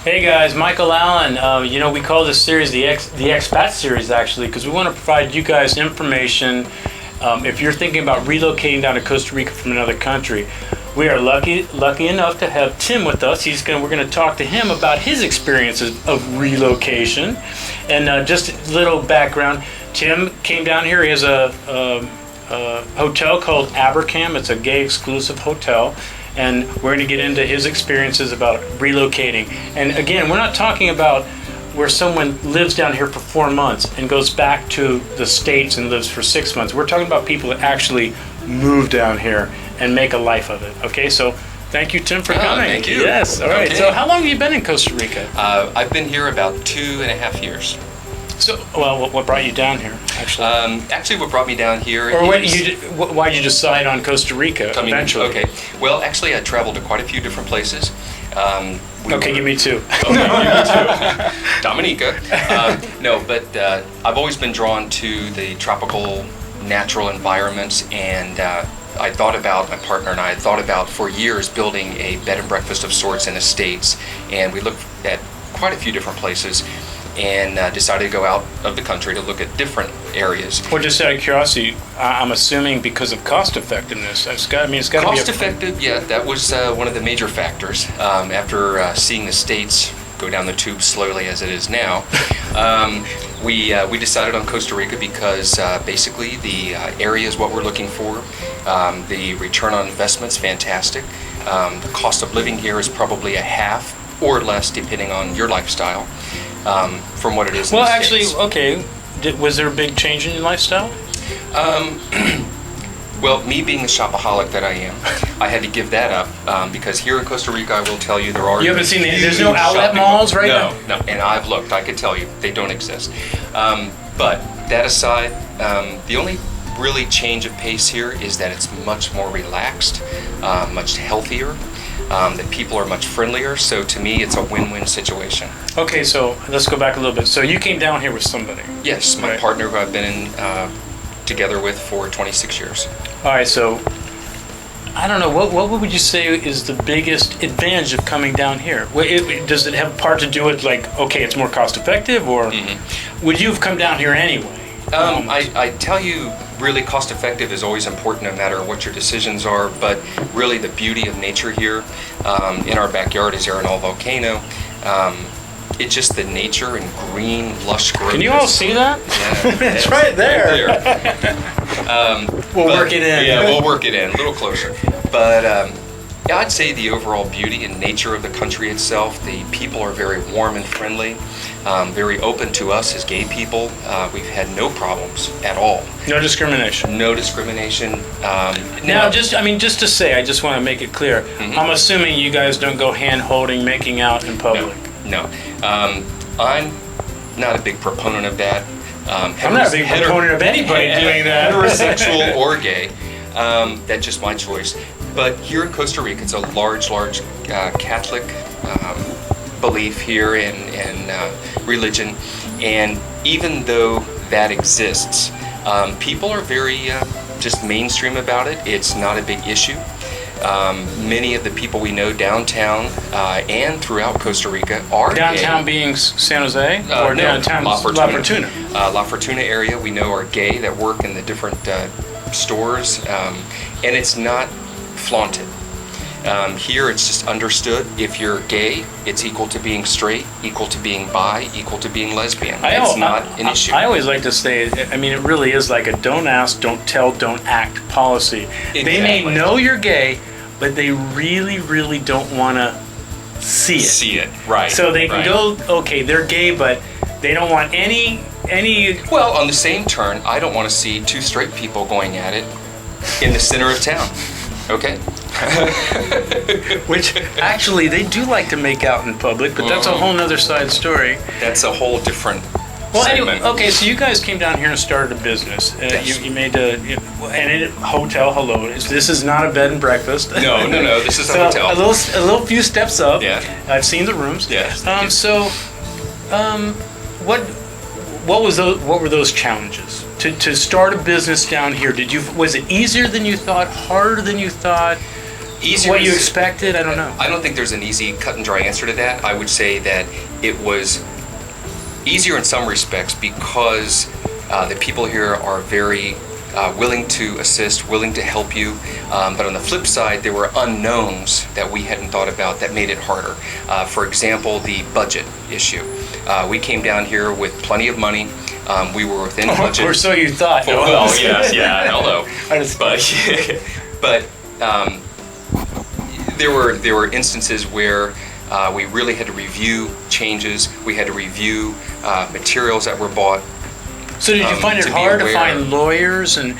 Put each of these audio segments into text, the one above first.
Hey guys, Michael Allen. We call this series the Expat series actually because we want to provide you guys information. If you're thinking about relocating down to Costa Rica from another country, we are lucky enough to have Tim with us. We're going to talk to him about his experiences of relocation. And just a little background: Tim came down here. He has a hotel called Abercam. It's a gay exclusive hotel. And we're going to get into his experiences about relocating. And again, we're not talking about where someone lives down here for 4 months and goes back to the States and lives for 6 months. We're talking about people that actually move down here and make a life of it. Okay, so thank you, Tim, for coming. Thank you. Yes, all right. Okay. So how long have you been in Costa Rica? I've been here about 2.5 years. So, well, what brought you down here, actually? Actually, what brought me down here or is... why'd you decide on Costa Rica eventually? Okay. Well, actually, I traveled to quite a few different places. Give me two. Okay, give me two. Dominica. I've always been drawn to the tropical, natural environments, and my partner and I thought about for years building a bed and breakfast of sorts in the States, and we looked at quite a few different places. And decided to go out of the country to look at different areas. Well, just out of curiosity, I'm assuming because of cost effectiveness. It's got to be cost effective. Yeah, that was one of the major factors. After seeing the States go down the tube slowly as it is now, we decided on Costa Rica because basically the area is what we're looking for. The return on investment's fantastic. The cost of living here is probably a half or less, depending on your lifestyle. From what it is. Well, actually, okay. Was there a big change in your lifestyle? Well, me being the shopaholic that I am, I had to give that up because here in Costa Rica, I will tell you, there are. You haven't seen there's no outlet malls, right? No. And I've looked. I could tell you they don't exist. But that aside, the only really change of pace here is that it's much more relaxed, much healthier. That people are much friendlier, so to me it's a win-win situation. Okay, so let's go back a little bit. So you came down here with somebody? Yes, my partner who I've been together with for 26 years. All right, so I don't know, what would you say is the biggest advantage of coming down here? Does it have a part to do with, like, okay, it's more cost effective, or would you have come down here anyway? I tell you, really cost effective is always important no matter what your decisions are, but really the beauty of nature here in our backyard is Arenal Volcano. It's just the nature and green, lush growth. Can you all see that? Yeah, it's right there. We'll work it in. Yeah, we'll work it in, a little closer. But yeah, I'd say the overall beauty and nature of the country itself, the people are very warm and friendly, very open to us as gay people. We've had no problems at all. No discrimination. No discrimination. Now, just to say, I just want to make it clear. I'm assuming you guys don't go hand-holding, making out in public. No. I'm not a big proponent of that. I'm not a big proponent of anybody doing that. Heterosexual or gay. That's just my choice. But here in Costa Rica, it's a large Catholic belief here in religion. And even though that exists, people are very just mainstream about it. It's not a big issue. Many of the people we know downtown and throughout Costa Rica are downtown gay. Being San Jose or no, downtown La Fortuna. La Fortuna Area we know are gay that work in the different stores, and it's not flaunted. Here it's just understood. If you're gay, it's equal to being straight, equal to being bi, equal to being lesbian. It's not an issue. I always like to say, I mean, it really is like a don't ask, don't tell, don't act policy. Exactly. They may know you're gay, but they really, really don't want to see it. Right. So they can go, okay, they're gay, but they don't want any. Well, on the same turn, I don't want to see two straight people going at it in the center of town. Okay. Which actually they do like to make out in public, but that's a whole nother side story. That's a whole different. Well, segment. anyway, okay, so you guys came down here and started a business. Yes. You made a hotel. Hello, this is not a bed and breakfast. No. This is a hotel. A little few steps up. Yeah. I've seen the rooms. Yes. What were those challenges to start a business down here? Was it easier than you thought? Harder than you thought? Easier what you is- expected? I don't know. I don't think there's an easy cut and dry answer to that. I would say that it was easier in some respects because the people here are very willing to assist, willing to help you. But on the flip side, there were unknowns that we hadn't thought about that made it harder. For example, the budget issue. We came down here with plenty of money. We were within budget. Or so you thought. Well, yes, yeah, hello. I just- But there were instances where we really had to review changes. We had to review materials that were bought. So did you find it to be hard to aware. find lawyers and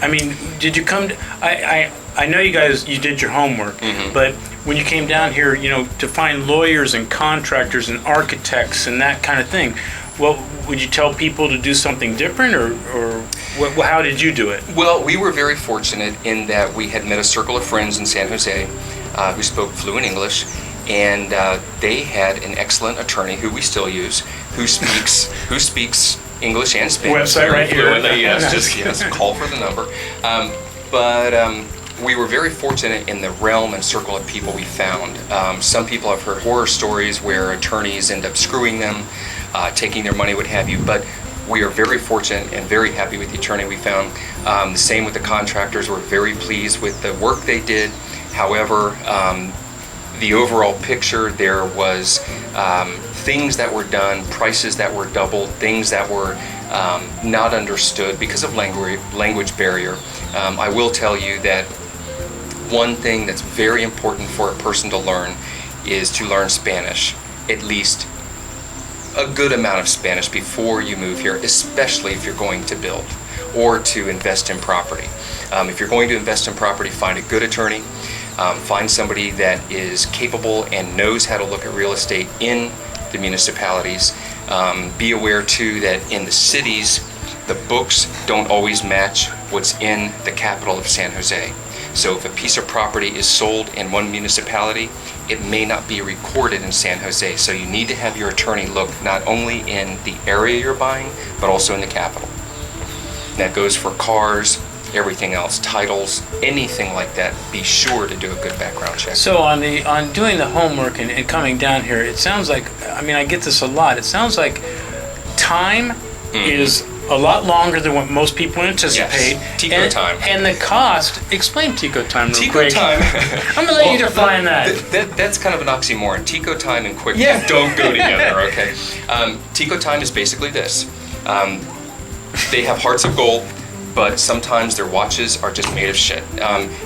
I mean, did you come to, I know you guys, you did your homework, Mm-hmm. but when you came down here, you know, to find lawyers and contractors and architects and that kind of thing, well, would you tell people to do something different or how did you do it? Well, we were very fortunate in that we had met a circle of friends in San Jose who spoke fluent English, and they had an excellent attorney who we still use, who speaks English and Spanish. Website right here. Fluently, yes, just call for the number. But we were very fortunate in the realm and circle of people we found. Some people have heard horror stories where attorneys end up screwing them, taking their money, what have you. But we are very fortunate and very happy with the attorney we found. The same with the contractors. We're very pleased with the work they did. However, the overall picture, there was things that were done, prices that were doubled, things that were not understood because of language barrier. I will tell you that one thing that's very important for a person to learn is to learn Spanish, at least a good amount of Spanish before you move here, especially if you're going to build or to invest in property. If you're going to invest in property, find a good attorney. Find somebody that is capable and knows how to look at real estate in the municipalities. Be aware too that in the cities, the books don't always match what's in the capital of San Jose. So if a piece of property is sold in one municipality, it may not be recorded in San Jose. So you need to have your attorney look not only in the area you're buying, but also in the capital. And that goes for cars, everything else, titles, anything like that. Be sure to do a good background check. So on doing the homework and coming down here, it sounds like, I mean, I get this a lot. It sounds like time is a lot longer than what most people anticipate. Yes. Tico time. And the cost, explain Tico time real Tico quick. time. I'm going to let you define that. That's kind of an oxymoron. Tico time and quick Yeah. don't go together, okay? Tico time is basically this. They have hearts of gold, but sometimes their watches are just made of shit.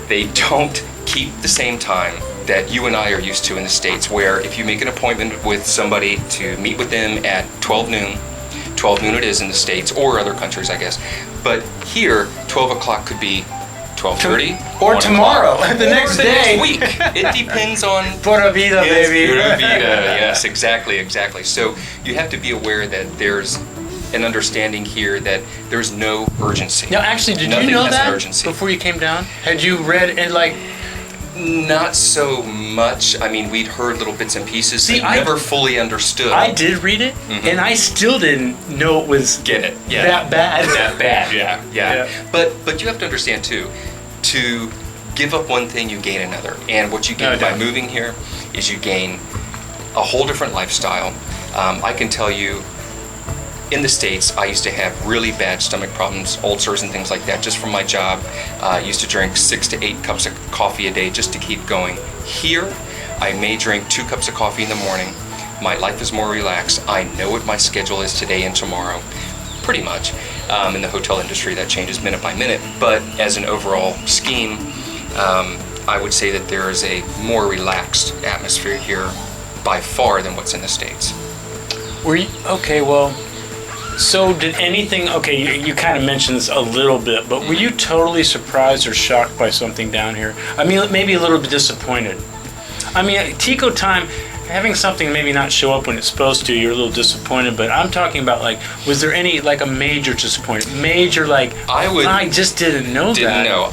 They don't keep the same time that you and I are used to in the States, where if you make an appointment with somebody to meet with them at 12 noon it is in the States, or other countries, I guess. But here, 12 o'clock could be 12:30. Or 1 tomorrow, o'clock, the or next the day. next week. It depends on... Pura vida, Yes, baby. pura vida. Yes, exactly. So you have to be aware that there's an understanding here that there's no urgency. Now, actually, did Nothing you know has an that urgency. before you came down? Had you read and like... Not so much. I mean, we'd heard little bits and pieces. See, I never fully understood. I did read it, and I still didn't know it was Get it? Yeah. that bad. That bad. Yeah. Yeah. But you have to understand too, to give up one thing, you gain another. And what you No gain by doubt. moving here is you gain a whole different lifestyle. I can tell you, in the States, I used to have really bad stomach problems, ulcers and things like that, just from my job. I used to drink 6 to 8 cups of coffee a day just to keep going. Here, I may drink 2 cups of coffee in the morning. My life is more relaxed. I know what my schedule is today and tomorrow, pretty much. In the hotel industry, that changes minute by minute. But as an overall scheme, I would say that there is a more relaxed atmosphere here by far than what's in the States. Were you, okay, well, so did anything, okay, you kind of mentioned this a little bit, but were you totally surprised or shocked by something down here? I mean, maybe a little bit disappointed. I mean, Tico time, having something maybe not show up when it's supposed to, you're a little disappointed, but I'm talking about, like, was there any, like, a major disappointment? Major, like, I just didn't know that. Didn't know.